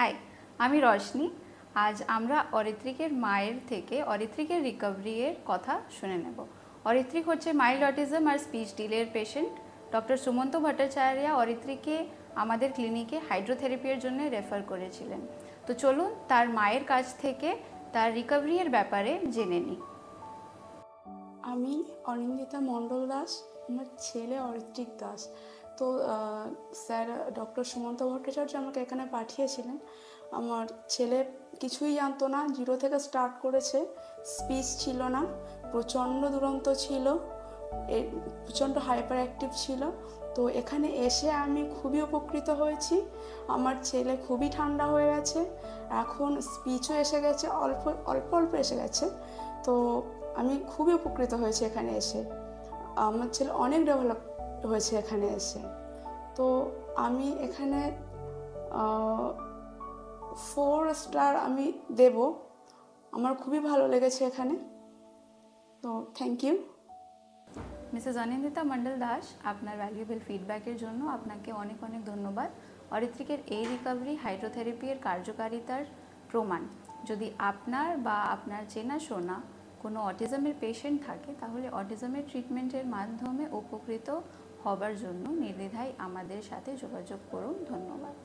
High, আমি রশনি। আজ আমরা অরিত্রিকের মায়ের থেকে অরিত্রিকের রিকভারির কথা শুনে নেব। অরিত্রিক হচ্ছে মাইল্ড অটিজম আর স্পিচ ডিলের পেশেন্ট। ডক্টর সুমন্ত ভট্টাচার্য অরিত্রিককে আমাদের ক্লিনিকে হাইড্রোথেরাপির জন্য রেফার করেছিলেন। তো চলুন তার মায়ের কাছ থেকে তার রিকভারির ব্যাপারে জেনে নিই। আমি অনিন্দিতা মণ্ডল দাস, আমার ছেলে অরিত্রিক দাস। তো স্যার ডক্টর সুমন্ত ভট্টাচার্য আমাকে এখানে পাঠিয়েছিলেন। আমার ছেলে কিছুই জানতো না, জিরো থেকে স্টার্ট করেছে। স্পিচ ছিল না, প্রচণ্ড দুরন্ত ছিল, প্রচণ্ড হাইপার অ্যাক্টিভ ছিল। তো এখানে এসে আমি খুবই উপকৃত হয়েছি। আমার ছেলে খুবই ঠান্ডা হয়ে গেছে, এখন স্পিচও এসে গেছে, অল্প অল্প অল্প এসে গেছে। তো আমি খুবই উপকৃত হয়েছি এখানে এসে। আমার ছেলে অনেক ডেভেলপ হয়েছে এখানে এসে। তো আমি এখানে 4 স্টার আমি দেব। আমার খুবই ভালো লেগেছে এখানে। তো থ্যাংক ইউ। মিসেস অনিন্দিতা মণ্ডল দাস, আপনার ভ্যালুয়েবল ফিডব্যাকের জন্য আপনাকে অনেক অনেক ধন্যবাদ। অরিত্রিকের এই রিকভারি হাইড্রোথেরাপির কার্যকারিতার প্রমাণ। যদি আপনার বা আপনার চেনাশোনা কোনো অটিজমের পেশেন্ট থাকে, তাহলে অটিজমের ট্রিটমেন্টের মাধ্যমে উপকৃত হবার জন্য নির্দ্বিধায় আমাদের সাথে যোগাযোগ করুন। ধন্যবাদ।